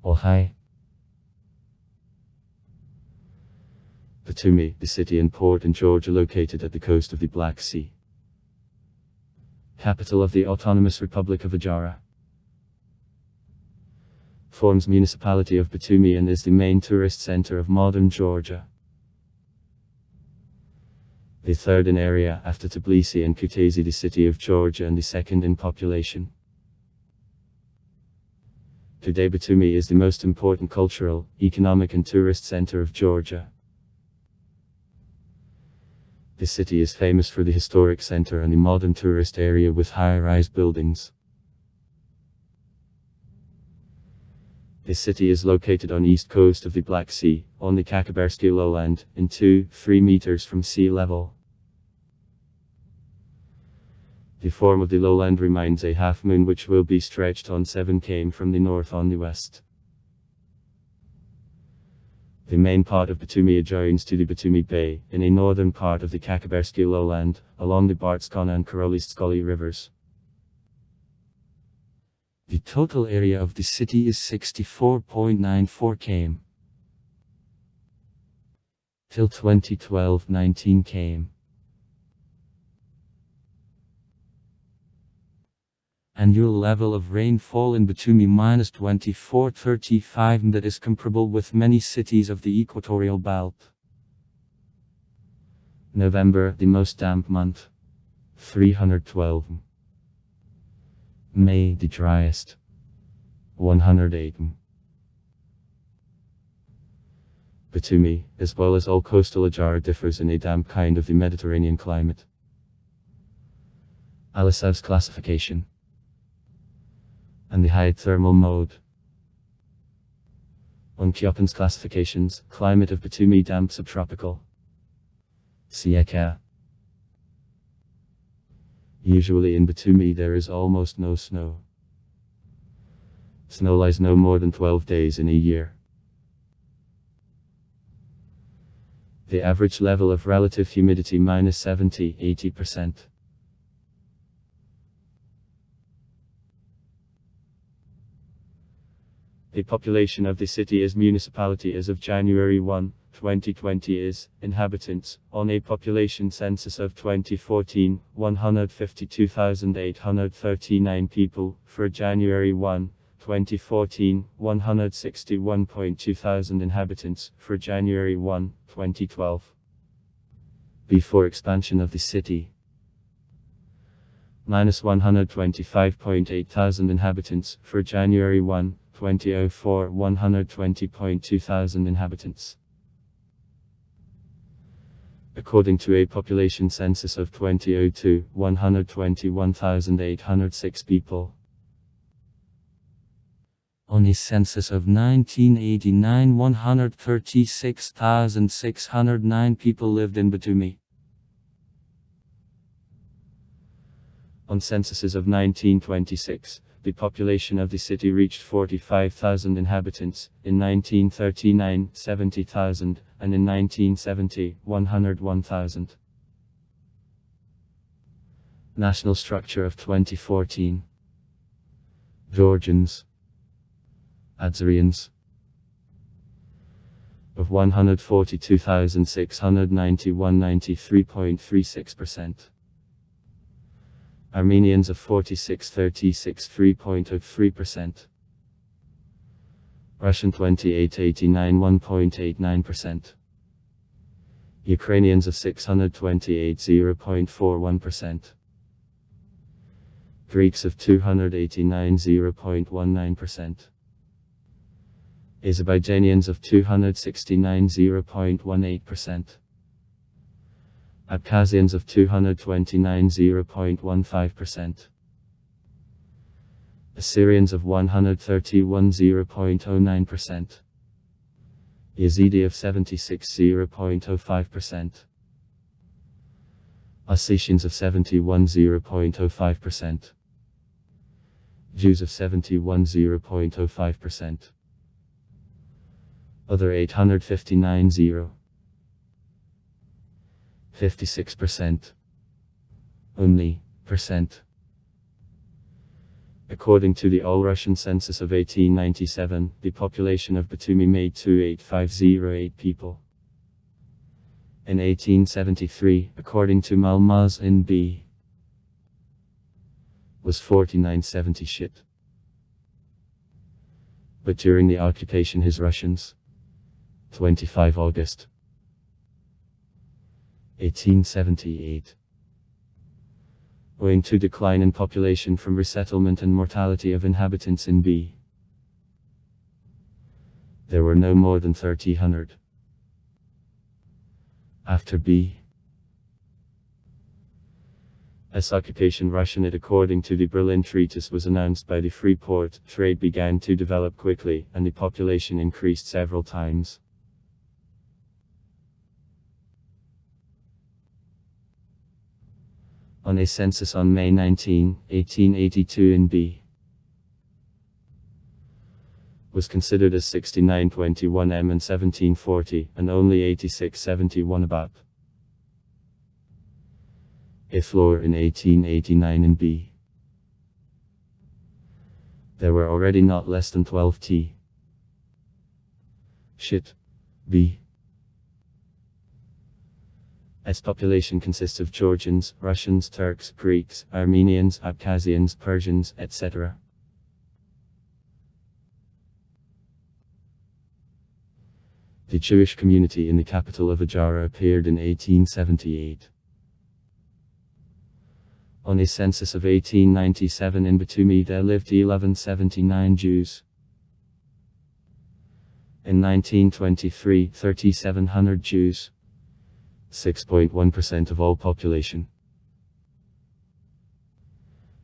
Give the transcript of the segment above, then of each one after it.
Ohai. Batumi, the city and port in Georgia located at the coast of the Black Sea. Capital of the Autonomous Republic of Ajara. Forms municipality of Batumi and is the main tourist center of modern Georgia. The third in area after Tbilisi and Kutaisi, the city of Georgia, and the second in population. Today Batumi is the most important cultural, economic and tourist center of Georgia. The city is famous for the historic center and the modern tourist area with high-rise buildings. The city is located on east coast of the Black Sea, on the Kakabarsky lowland, in 2-3 meters from sea level. The form of the lowland reminds a half-moon which will be stretched on 7 km from the north on the west. The main part of Batumi adjoins to the Batumi Bay, in a northern part of the Kakabarsky lowland, along the Bartskana and Korolistskoye rivers. The total area of the city is 64.94 km. Till 2012, 19 km. Annual level of rainfall in Batumi -24-35, that is comparable with many cities of the equatorial belt. November, the most damp month, 312. May, the driest, 108. Batumi, as well as all coastal Ajara, differs in a damp kind of the Mediterranean climate. Alisev's classification and the high thermal mode. On Kyopen's classifications, climate of Batumi damp subtropical. Sieka. Usually in Batumi there is almost no snow. Snow lies no more than 12 days in a year. The average level of relative humidity -70-80%. The population of the city as municipality as of January 1, 2020 is, inhabitants, on a population census of 2014, 152,839 people, for January 1, 2014, 161.2 thousand inhabitants, for January 1, 2012. Before expansion of the city, -125.8 thousand inhabitants, for January 1, 2004, 120.2 thousand inhabitants. According to a population census of 2002, 121,806 people. On a census of 1989, 136,609 people lived in Batumi. On censuses of 1926, the population of the city reached 45,000 inhabitants, in 1939, 70,000, and in 1970, 101,000. National structure of 2014. Georgians. Adzarians. Of 142,691, 93.36%. Armenians of 46,36, 3.03%. Russian 28,89, 1.89%. Ukrainians of 628, 0.41%. Greeks of 289, 0.19%. Azerbaijanians of 269, 0.18%. Abkhazians of 229, 0.15%. Assyrians of 131, 0.09%. Yazidi of 76, 0.05%. Ossetians of 71, 0.05%. Jews of 71, 0.05%. Other 859, 0. 56%. Only, percent. According to the All-Russian census of 1897, the population of Batumi made 28508 people. In 1873, according to Malmaz in B, was 4970 shit. But during the occupation his Russians, 25 August 1878. Owing to decline in population from resettlement and mortality of inhabitants in B, there were no more than 300. After B, as occupation Russian it according to the Berlin Treaties was announced by the free port, trade began to develop quickly, and the population increased several times. On a census on May 19, 1882 in B, was considered as 6921 m in 1740, and only 8671 about. A floor in 1889 in B, there were already not less than 12 t. Shit. B. Its population consists of Georgians, Russians, Turks, Greeks, Armenians, Abkhazians, Persians, etc. The Jewish community in the capital of Adjara appeared in 1878. On a census of 1897 in Batumi there lived 1179 Jews. In 1923, 3,700 Jews. 6.1% of all population.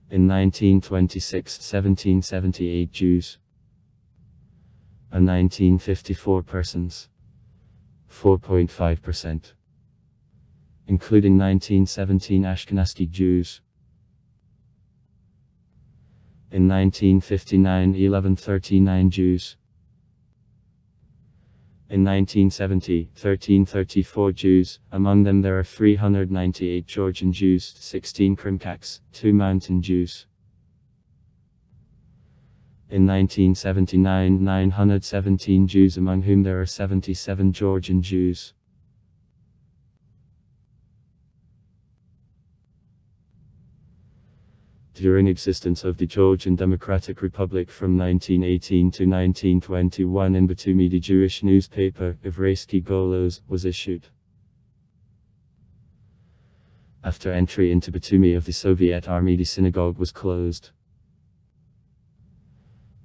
In 1926, 1778 Jews. And 1954 persons. 4.5%. Including 1917 Ashkenazi Jews. In 1959, 1139 Jews. In 1970, 1334 Jews, among them there are 398 Georgian Jews, 16 Krimkaks, 2 Mountain Jews. In 1979, 917 Jews, among whom there are 77 Georgian Jews. During existence of the Georgian Democratic Republic from 1918 to 1921 in Batumi the Jewish newspaper, Evreysky Golos, was issued. After entry into Batumi of the Soviet Army the synagogue was closed.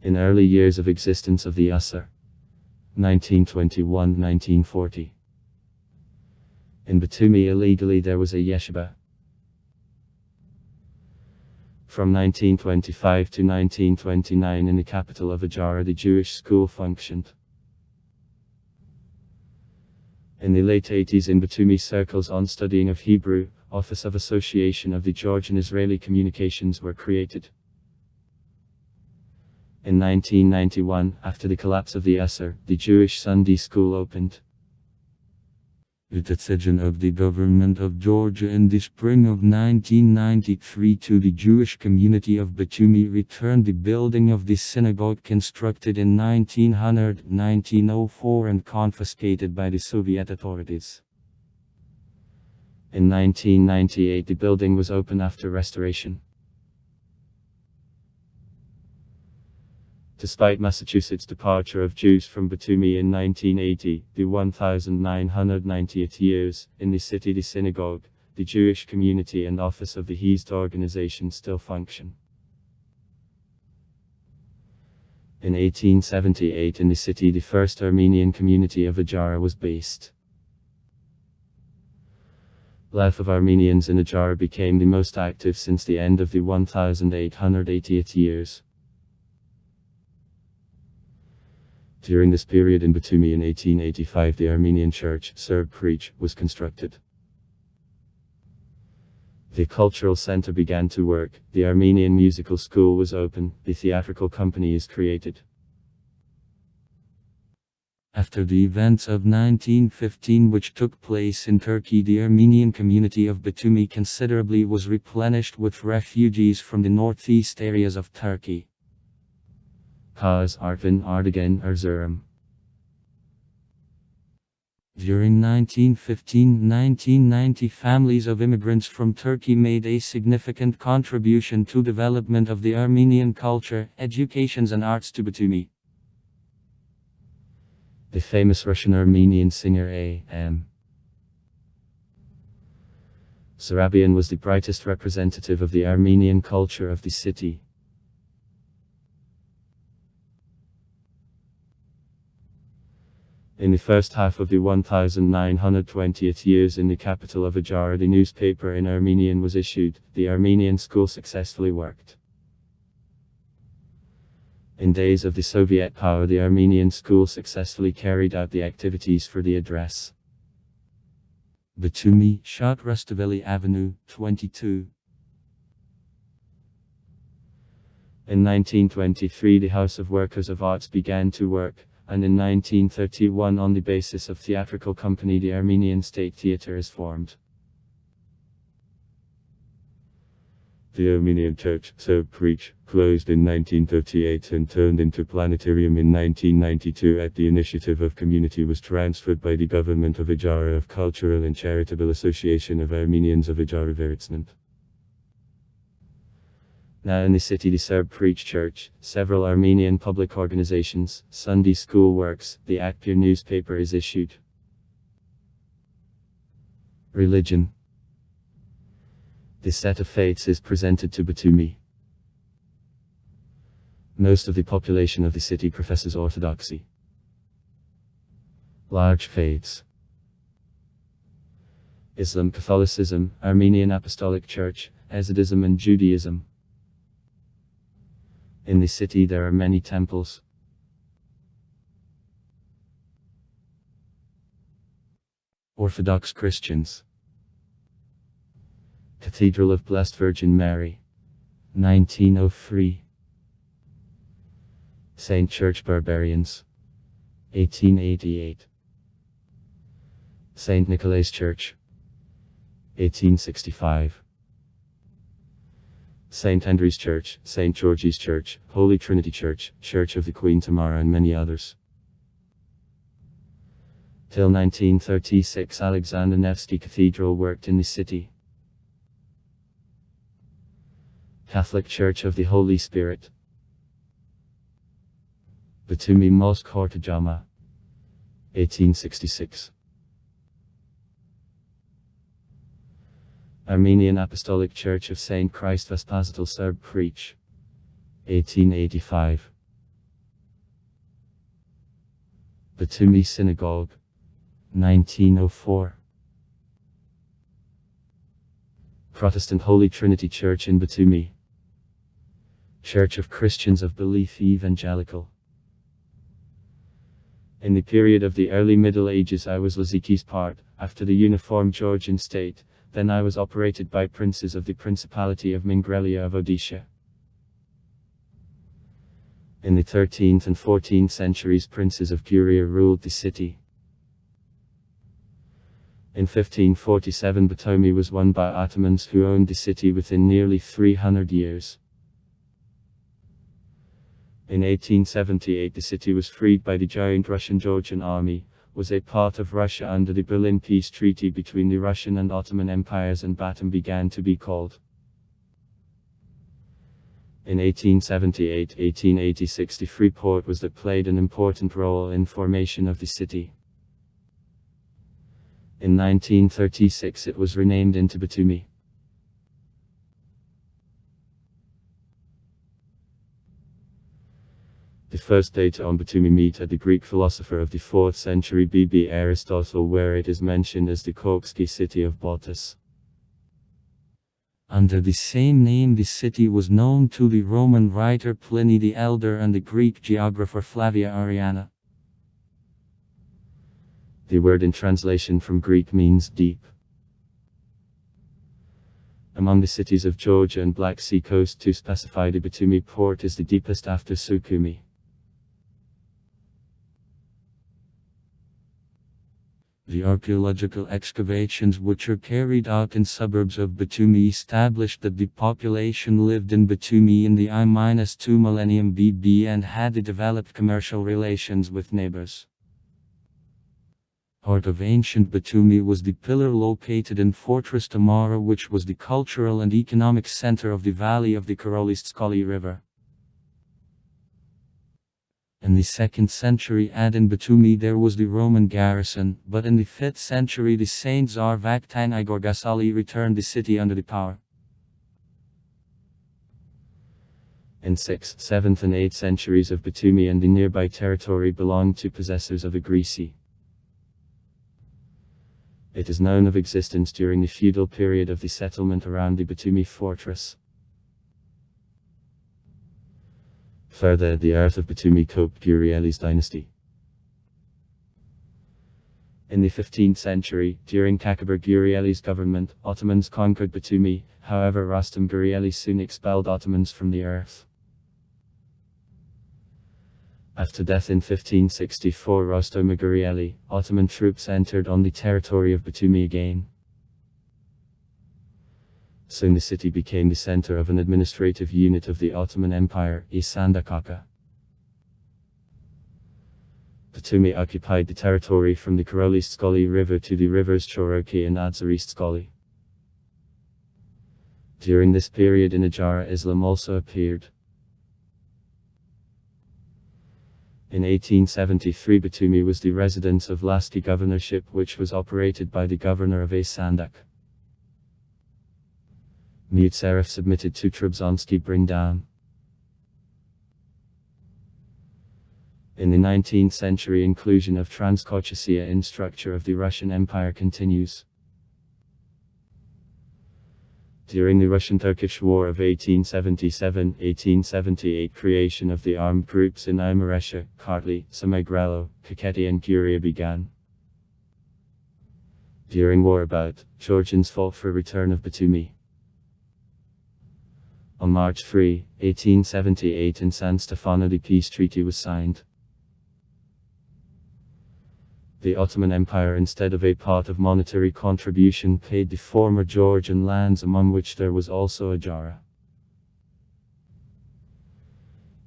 In early years of existence of the USSR, 1921-1940. In Batumi illegally there was a yeshiva. From 1925 to 1929 in the capital of Adjara the Jewish school functioned. In the late 80s in Batumi circles on studying of Hebrew, Office of Association of the Georgian-Israeli Communications were created. In 1991, after the collapse of the USSR, the Jewish Sunday school opened. The decision of the government of Georgia in the spring of 1993 to the Jewish community of Batumi returned the building of the synagogue constructed in 1904 and confiscated by the Soviet authorities. In 1998 the building was opened after restoration. Despite Massachusetts' departure of Jews from Batumi in 1980, the 1990th years, in the city the synagogue, the Jewish community and office of the Hizd organization still function. In 1878 in the city the first Armenian community of Adjara was based. Life of Armenians in Adjara became the most active since the end of the 1880th years. During this period in Batumi in 1885 the Armenian church, Serb Preach, was constructed. The cultural center began to work, the Armenian musical school was open, the theatrical company is created. After the events of 1915 which took place in Turkey, the Armenian community of Batumi considerably was replenished with refugees from the northeast areas of Turkey. Kars, Artvin, Ardahan, Erzurum. During 1915-1990, families of immigrants from Turkey made a significant contribution to development of the Armenian culture, education and arts to Batumi. The famous Russian-Armenian singer A.M. Sarabian was the brightest representative of the Armenian culture of the city. In the first half of the 1920th years in the capital of Ajar, the newspaper in Armenian was issued. The Armenian school successfully worked. In days of the Soviet power, the Armenian school successfully carried out the activities for the address. Batumi, Shot Rustaveli Avenue, 22. In 1923, the House of Workers of Arts began to work, and in 1931, on the basis of theatrical company, the Armenian State Theatre is formed. The Armenian Church, Serb Preach, closed in 1938 and turned into planetarium in 1992 at the initiative of community, was transferred by the government of Ajar of Cultural and Charitable Association of Armenians of Ajar Veritsnant. Now in the city, the Serb Preach Church, several Armenian public organizations, Sunday school works, the Akpir newspaper is issued. Religion. The set of faiths is presented to Batumi. Most of the population of the city professes Orthodoxy. Large faiths: Islam, Catholicism, Armenian Apostolic Church, Hasidism and Judaism. In the city there are many temples. Orthodox Christians. Cathedral of Blessed Virgin Mary, 1903. Saint Church Barbarians, 1888. Saint Nicholas Church, 1865. Saint Andrew's Church, Saint George's Church, Holy Trinity Church, Church of the Queen Tamara and many others. Till 1936, Alexander Nevsky Cathedral worked in the city. Catholic Church of the Holy Spirit. Batumi Mosque Hortajama, 1866. Armenian Apostolic Church of Saint Christ Vespazitel Serb Preach, 1885. Batumi Synagogue, 1904. Protestant Holy Trinity Church in Batumi. Church of Christians of Belief Evangelical. In the period of the early Middle Ages I was Laziki's part, after the uniform Georgian state, then I was operated by princes of the Principality of Mingrelia of Odisha. In the 13th and 14th centuries princes of Guria ruled the city. In 1547 Batumi was won by Ottomans who owned the city within nearly 300 years. In 1878 the city was freed by the giant Russian-Georgian army, was a part of Russia under the Berlin Peace Treaty between the Russian and Ottoman empires, and Batum began to be called. In 1878-1886 the free port was that played an important role in formation of the city. In 1936 it was renamed into Batumi. The first data on Batumi meet at the Greek philosopher of the 4th century BB Aristotle, where it is mentioned as the Korksky city of Bottas. Under the same name the city was known to the Roman writer Pliny the Elder and the Greek geographer Flavia Ariana. The word in translation from Greek means deep. Among the cities of Georgia and Black Sea coast to specify, the Batumi port is the deepest after Sukhumi. The archaeological excavations which are carried out in suburbs of Batumi established that the population lived in Batumi in the I-2 millennium BB and had developed commercial relations with neighbors. Part of ancient Batumi was the pillar located in Fortress Tamara, which was the cultural and economic center of the valley of the Karolistskali River. In the 2nd century in Batumi there was the Roman garrison, but in the 5th century the Saint Tsar Vakhtang Igor Gasali returned the city under the power. In 6th, 7th and 8th centuries of Batumi and the nearby territory belonged to possessors of Agrisi. It is known of existence during the feudal period of the settlement around the Batumi fortress. Further, the earth of Batumi coped Gurieli's dynasty. In the 15th century, during Kakabur Gurieli's government, Ottomans conquered Batumi, however Rustam Gurieli soon expelled Ottomans from the earth. After death in 1564 Rostom Gurieli, Ottoman troops entered on the territory of Batumi again. Soon the city became the center of an administrative unit of the Ottoman Empire, Isandakaka. Batumi occupied the territory from the Karolistskali River to the rivers Choroki and Adzaristskali. During this period in Ajara Islam also appeared. In 1873 Batumi was the residence of Laski governorship, which was operated by the governor of Isandak. Mutsaref submitted to Trabzonski bring down. In the 19th century inclusion of Transcaucasia in structure of the Russian Empire continues. During the Russian-Turkish War of 1877-1878 creation of the armed groups in Imeresha, Kartli, Samagrelo, Kakheti and Guria began. During war about, Georgians fought for return of Batumi. On March 3, 1878 in San Stefano the peace treaty was signed. The Ottoman Empire, instead of a part of monetary contribution, paid the former Georgian lands, among which there was also Ajara.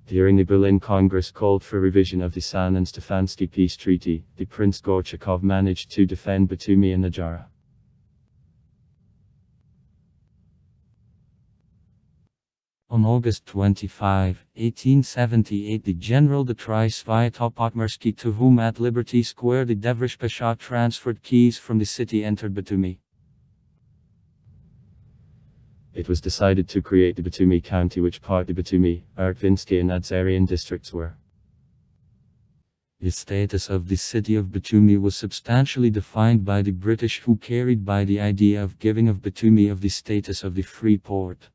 During the Berlin Congress called for revision of the San and Stefansky peace treaty, the Prince Gorchakov managed to defend Batumi and Ajara. On August 25, 1878 the General de Sviatopotmersky, to whom at Liberty Square the Devrish Pasha transferred keys from the city, entered Batumi. It was decided to create the Batumi County, which part the Batumi, Artvinsky and Adzarian districts were. The status of the city of Batumi was substantially defined by the British, who carried by the idea of giving of Batumi of the status of the free port.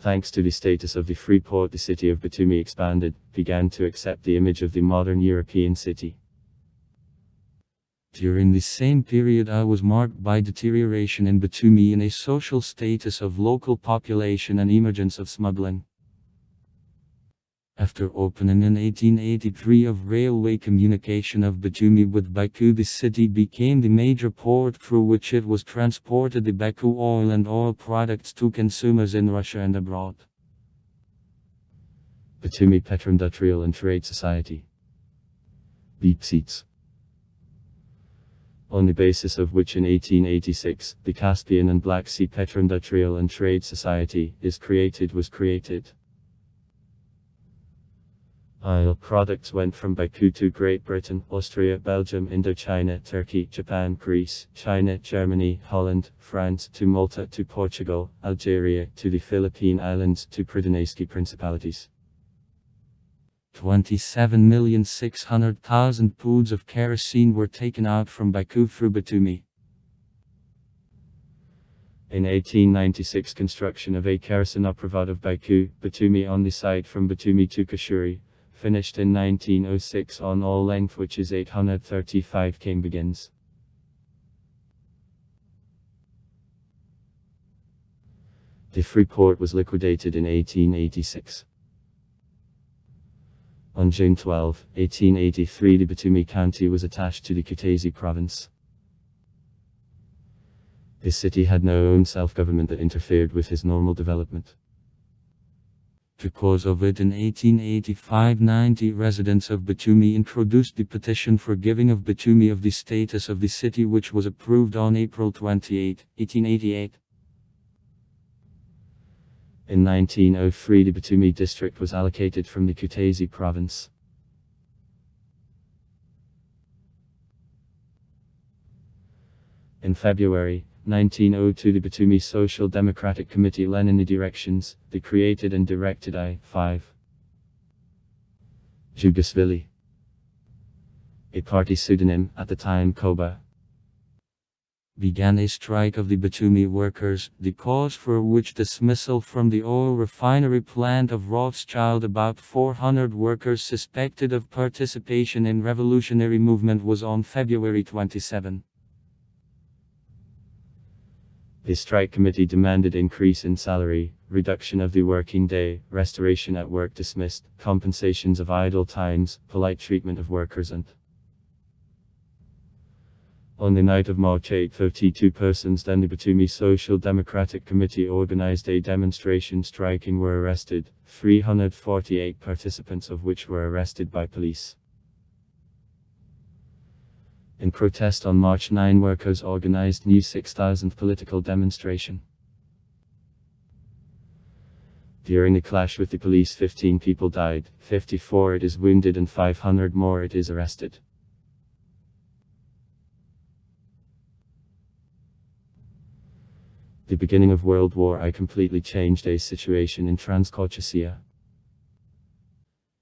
Thanks to the status of the free port, the city of Batumi expanded, began to accept the image of the modern European city. During the same period I was marked by deterioration in Batumi in a social status of local population and emergence of smuggling. After opening in 1883 of railway communication of Batumi with Baku, the city became the major port through which it was transported the Baku oil and oil products to consumers in Russia and abroad. Batumi Petroindustrial and Trade Society. BPSITS. On the basis of which in 1886, the Caspian and Black Sea Petroindustrial and Trade Society was created. Oil products went from Baku to Great Britain, Austria, Belgium, Indochina, Turkey, Japan, Greece, China, Germany, Holland, France, to Malta, to Portugal, Algeria, to the Philippine Islands, to Pirenaiski Principalities. 27,600,000 poods of kerosene were taken out from Baku through Batumi. In 1896, construction of a kerosenopravad of Baku, Batumi on the site from Batumi to Kashuri, finished in 1906 on all length, which is 835 km begins. The free port was liquidated in 1886. On June 12, 1883, the Batumi County was attached to the Kutaisi province. His city had no own self-government that interfered with his normal development. Because of it, in 1885, 90 residents of Batumi introduced the petition for giving of Batumi of the status of the city, which was approved on April 28, 1888. In 1903, the Batumi district was allocated from the Kutaisi province. In February 1902, the Batumi Social Democratic Committee led in the directions they created and directed I-5 Jugosvili, a party pseudonym at the time Koba, began a strike of the Batumi workers, the cause for which dismissal from the oil refinery plant of Rothschild. About 400 workers suspected of participation in revolutionary movement was on February 27. The strike committee demanded increase in salary, reduction of the working day, restoration at work dismissed, compensations of idle times, polite treatment of workers, and on the night of March 8, 32 persons then the Batumi Social Democratic Committee organized a demonstration. Striking were arrested, 348 participants of which were arrested by police. In protest on March 9, workers organized new 6,000th political demonstration. During the clash with the police, 15 people died, 54 it is wounded, and 500 more it is arrested. The beginning of World War I completely changed a situation in Transcaucasia.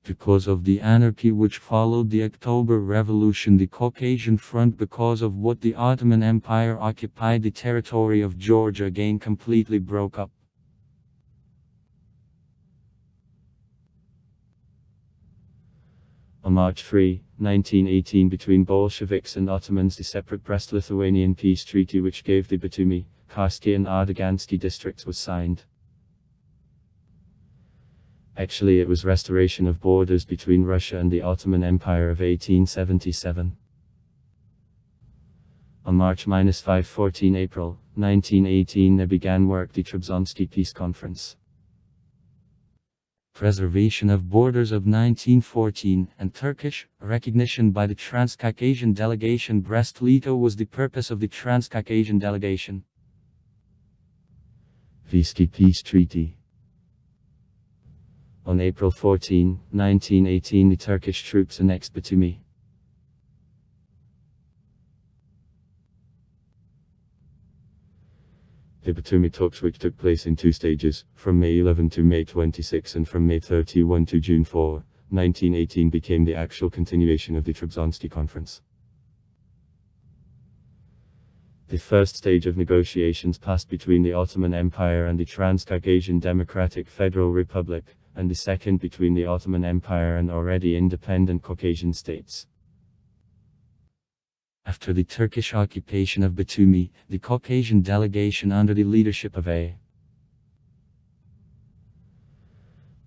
Because of the anarchy which followed the October Revolution, the Caucasian Front, because of what the Ottoman Empire occupied the territory of Georgia again, completely broke up. On March 3, 1918, between Bolsheviks and Ottomans, the separate Brest-Lithuanian peace treaty which gave the Batumi, Karsky and Ardogansky districts was signed. Actually, it was restoration of borders between Russia and the Ottoman Empire of 1877. On March 5, 14 April 1918, there began work the Trabzonski Peace Conference. Preservation of borders of 1914 and Turkish recognition by the Transcaucasian delegation. Brest-Litovsk was the purpose of the Transcaucasian delegation. Visky Peace Treaty. On April 14, 1918, the Turkish troops annexed Batumi. The Batumi talks, which took place in two stages, from May 11 to May 26 and from May 31 to June 4, 1918, became the actual continuation of the Trabzonski Conference. The first stage of negotiations passed between the Ottoman Empire and the Transcaucasian Democratic Federal Republic, and the second between the Ottoman Empire and already independent Caucasian states. After the Turkish occupation of Batumi, the Caucasian delegation under the leadership of A.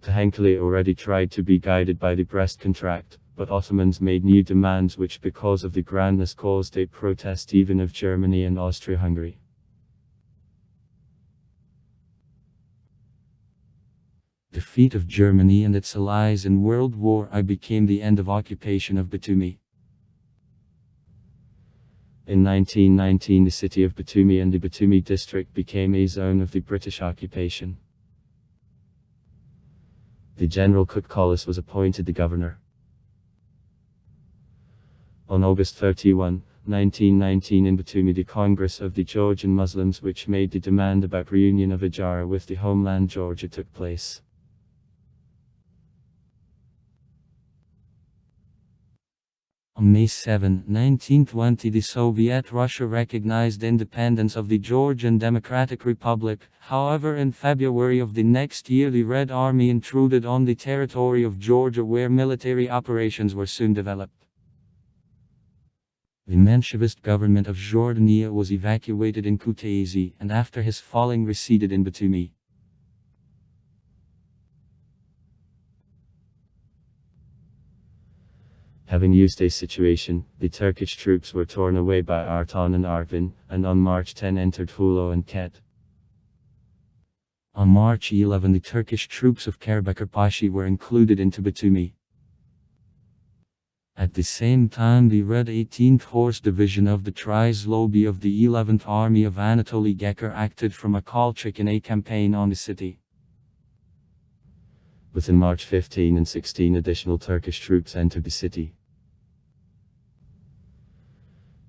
Tahankali already tried to be guided by the Brest Contract, but Ottomans made new demands which, because of the grandness, caused a protest even of Germany and Austria-Hungary. Defeat of Germany and its allies in World War I became the end of occupation of Batumi. In 1919, the city of Batumi and the Batumi district became a zone of the British occupation. The General Kutkalis was appointed the governor. On August 31, 1919, in Batumi, the Congress of the Georgian Muslims, which made the demand about reunion of Ajara with the homeland Georgia, took place. On May 7, 1920, the Soviet Russia recognized independence of the Georgian Democratic Republic. However, in February of the next year, the Red Army intruded on the territory of Georgia, where military operations were soon developed. The Menshevist government of Jordania was evacuated in Kutaisi, and after his falling receded in Batumi. Having used a situation, the Turkish troops were torn away by Artan and Artvin, and on March 10 entered Hulo and Ket. On March 11 the Turkish troops of Karabakarpashi were included into Batumi. At the same time the Red 18th Horse Division of the Trizlobi of the 11th Army of Anatoly Gekker acted from Akalchik in a campaign on the city. Within March 15 and 16 additional Turkish troops entered the city.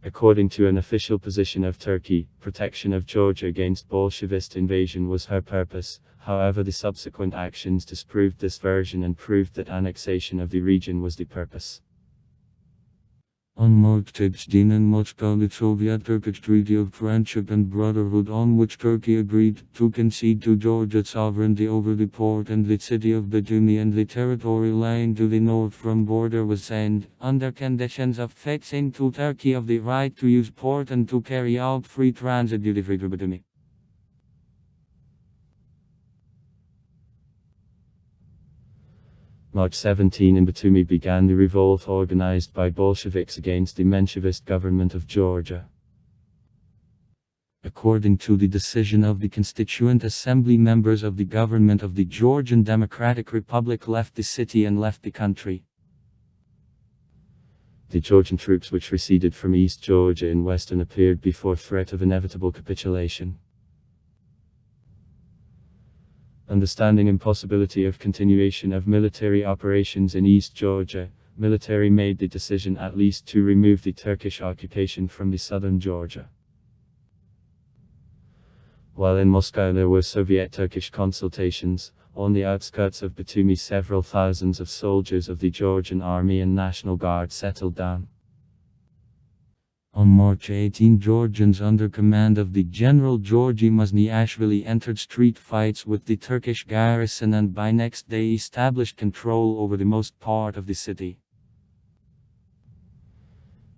According to an official position of Turkey, protection of Georgia against Bolshevist invasion was her purpose. However, the subsequent actions disproved this version and proved that annexation of the region was the purpose. On March 16 in Moscow, the Soviet-Turkish Treaty of Friendship and Brotherhood, on which Turkey agreed to concede to Georgia sovereignty over the port and the city of Batumi and the territory lying to the north from border, was signed, under conditions of fixing to Turkey of the right to use port and to carry out free transit duty-free to Batumi. March 17 in Batumi began the revolt organized by Bolsheviks against the Menshevist government of Georgia. According to the decision of the Constituent Assembly, members of the government of the Georgian Democratic Republic left the city and left the country. The Georgian troops which receded from East Georgia in Western appeared before threat of inevitable capitulation. Understanding impossibility of continuation of military operations in East Georgia, military made the decision at least to remove the Turkish occupation from the southern Georgia. While in Moscow there were Soviet-Turkish consultations, on the outskirts of Batumi several thousands of soldiers of the Georgian Army and National Guard settled down. On March 18, Georgians under command of the General Georgi Musniashvili entered street fights with the Turkish garrison and by next day established control over the most part of the city.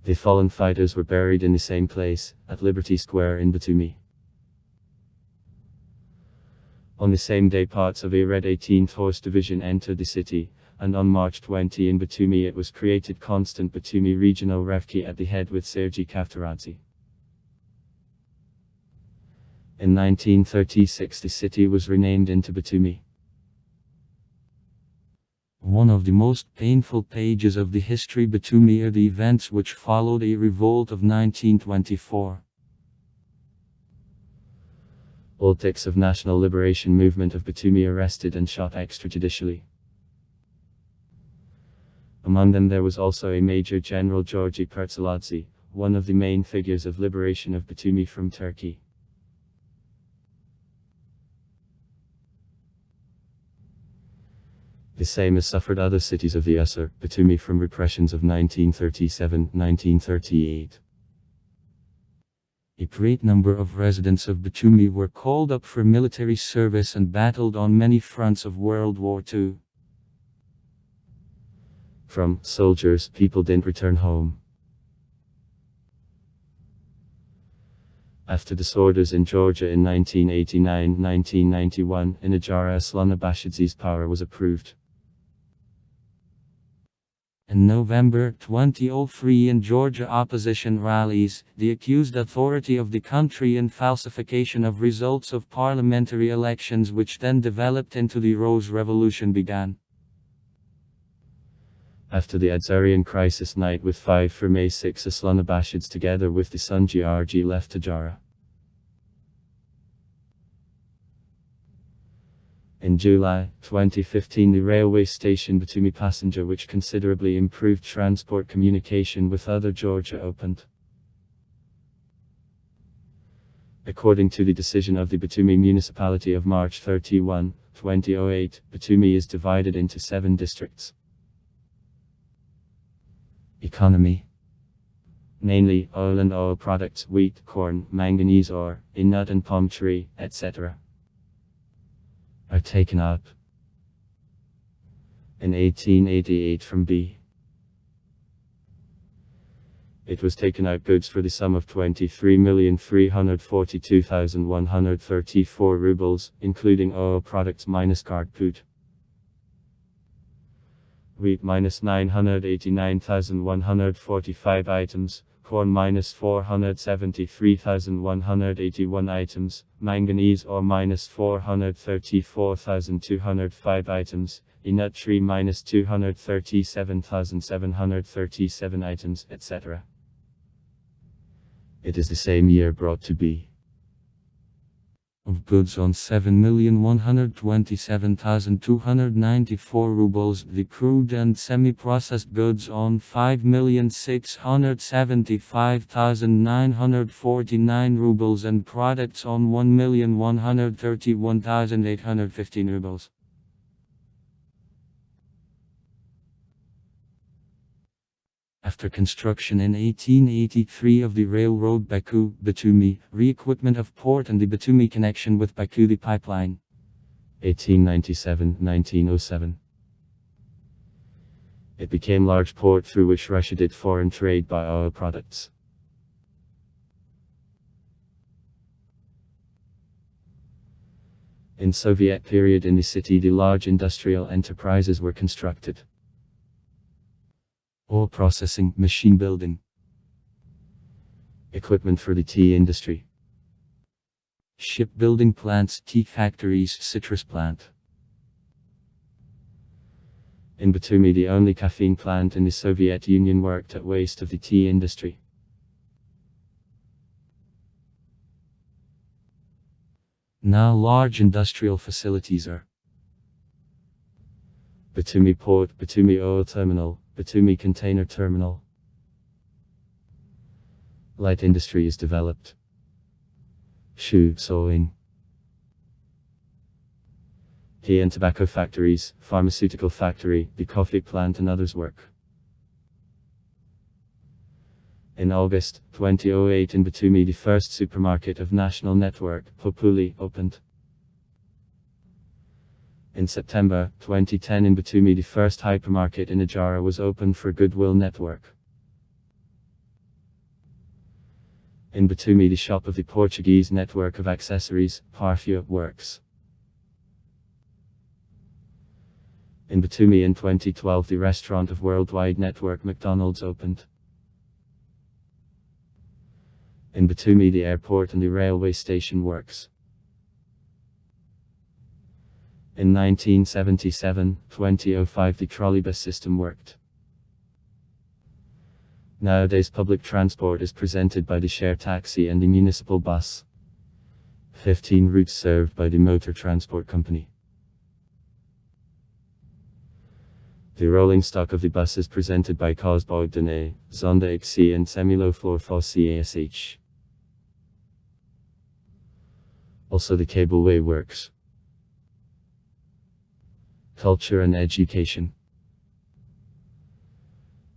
The fallen fighters were buried in the same place, at Liberty Square in Batumi. On the same day parts of a Red 18th Horse Division entered the city, and on March 20 in Batumi it was created Constant Batumi Regional Revki at the head with Sergei Kaftaradze. In 1936 the city was renamed into Batumi. One of the most painful pages of the history Batumi are the events which followed a revolt of 1924. All tics of National Liberation Movement of Batumi arrested and shot extrajudicially. Among them there was also a Major General Georgi Pertsaladze, one of the main figures of liberation of Batumi from Turkey. The same as suffered other cities of the USSR, Batumi, from repressions of 1937-1938. A great number of residents of Batumi were called up for military service and battled on many fronts of World War II. From soldiers, people didn't return home. After disorders in Georgia in 1989-1991, in Ajara Aslan Abashidze's power was approved. In November 2003 in Georgia opposition rallies, the accused authority of the country in falsification of results of parliamentary elections which then developed into the Rose Revolution began. After the Adzarian crisis night with 5 for May 6 Aslan Abashids together with the son Georgi left Ajara. In July 2015 the railway station Batumi Passenger, which considerably improved transport communication with other Georgia, opened. According to the decision of the Batumi municipality of March 31, 2008, Batumi is divided into 7 districts. Economy. Mainly oil and oil products, wheat, corn, manganese ore, a nut and palm tree, etc. are taken up. In 1888 from B. It was taken out goods for the sum of 23,342,134 rubles, including oil products minus card put. wheat minus 989,145 items, corn minus 473,181 items, manganese ore minus 434,205 items, a nut tree minus 237,737 items, etc. It is the same year brought to be of goods on 7,127,294 rubles, the crude and semi-processed goods on 5,675,949 rubles and products on 1,131,815 rubles. After construction in 1883 of the railroad Batumi, re-equipment of port and the Batumi connection with Baku the pipeline. 1897-1907. It became large port through which Russia did foreign trade by oil products. In Soviet period in the city the large industrial enterprises were constructed. Oil processing, machine building, equipment for the tea industry, shipbuilding plants, tea factories, citrus plant. In Batumi the only caffeine plant in the Soviet Union worked at waste of the tea industry. Now large industrial facilities are Batumi Port, Batumi Oil Terminal, Batumi Container Terminal. Light industry is developed. Shoe sewing. Tea and tobacco factories, pharmaceutical factory, the coffee plant and others work. In August 2008 in Batumi the first supermarket of national network, Populi, opened. In September 2010 in Batumi the first hypermarket in Ajara was opened for Goodwill Network. In Batumi the shop of the Portuguese network of accessories, Parfua, works. In Batumi in 2012 the restaurant of worldwide network McDonald's opened. In Batumi the airport and the railway station works. In 1977-2005 the trolleybus system worked. Nowadays public transport is presented by the share taxi and the municipal bus. 15 routes served by the motor transport company. The rolling stock of the bus is presented by Kozbogdane, Zonda XC and Semilo Floor CASH. Also the cableway works. Culture and education.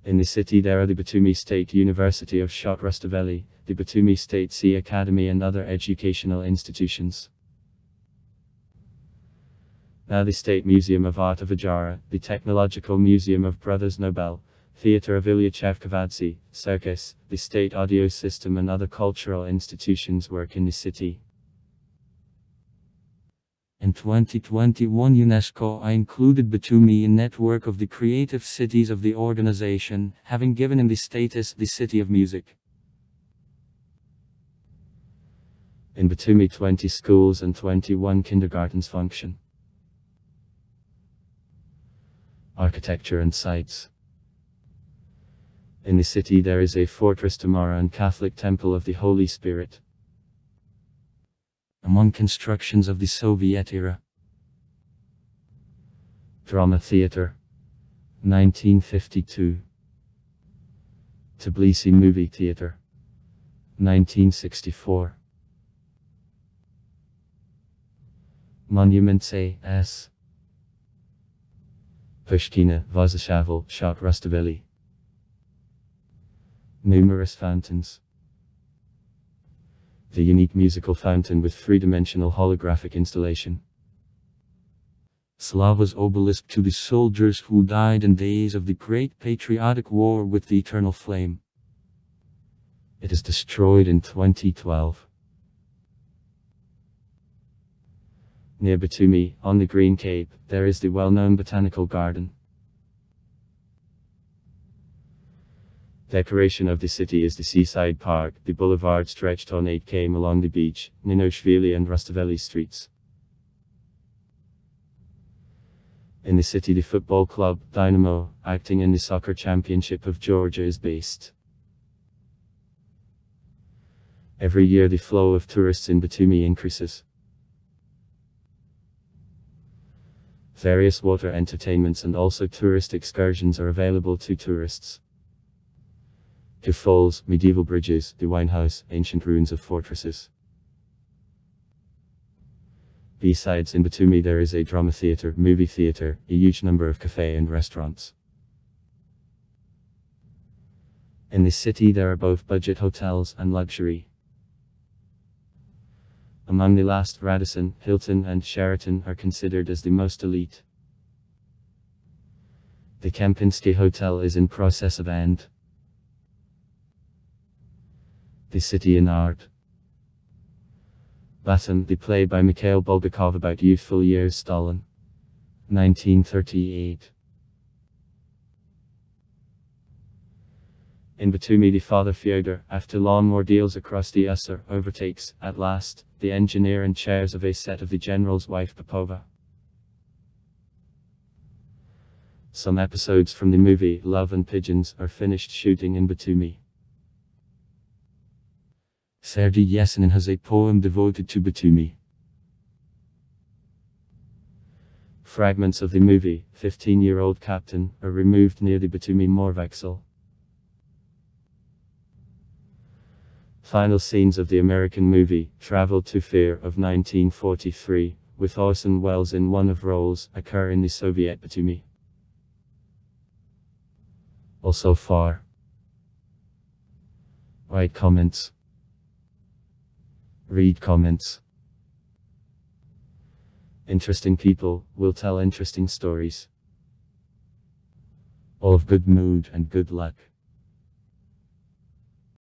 In the city there are the Batumi State University of Shot Rustaveli, the Batumi State Sea Academy and other educational institutions. Now the State Museum of Art of Ajara, the Technological Museum of Brothers Nobel, Theatre of Ilya Chevkovadze, Circus, the State Audio System and other cultural institutions work in the city. In 2021 UNESCO included Batumi in network of the creative cities of the organization, having given him the status the City of Music. In Batumi 20 schools and 21 kindergartens function. Architecture and sites. In the city there is a Fortress Tamara and Catholic Temple of the Holy Spirit. Among constructions of the Soviet era. Drama Theatre, 1952. Tbilisi Movie Theatre, 1964. Monuments A.S. Pushkina, Vazashavel, Shot Rustaveli. Numerous fountains. The unique musical fountain with three-dimensional holographic installation. Slava's obelisk to the soldiers who died in days of the Great Patriotic War with the Eternal Flame. It is destroyed in 2012. Near Batumi, on the Green Cape, there is the well-known botanical garden. Decoration of the city is the seaside park. The boulevard stretched on 8 km along the beach, Ninoshvili and Rustaveli streets. In the city, the football club, Dynamo, acting in the soccer championship of Georgia, is based. Every year the flow of tourists in Batumi increases. Various water entertainments and also tourist excursions are available to tourists. The falls, medieval bridges, the wine house, ancient ruins of fortresses. Besides, in Batumi there is a drama theatre, movie theatre, a huge number of cafes and restaurants. In the city there are both budget hotels and luxury. Among the last, Radisson, Hilton and Sheraton are considered as the most elite. The Kempinski Hotel is in process of end. The City in Art. Batumi, the play by Mikhail Bulgakov about youthful years, Stalin. 1938. In Batumi, the father Fyodor, after long ordeals across the Usser, overtakes, at last, the engineer and chairs of a set of the general's wife Popova. Some episodes from the movie Love and Pigeons are finished shooting in Batumi. Sergei Yesenin has a poem devoted to Batumi. Fragments of the movie 15-Year-Old Captain are removed near the Batumi Morvaxel. Final scenes of the American movie Travel to Fear of 1943, with Orson Welles in one of roles, occur in the Soviet Batumi. Also far. Write comments. Read comments. Interesting people will tell interesting stories. All of good mood and good luck.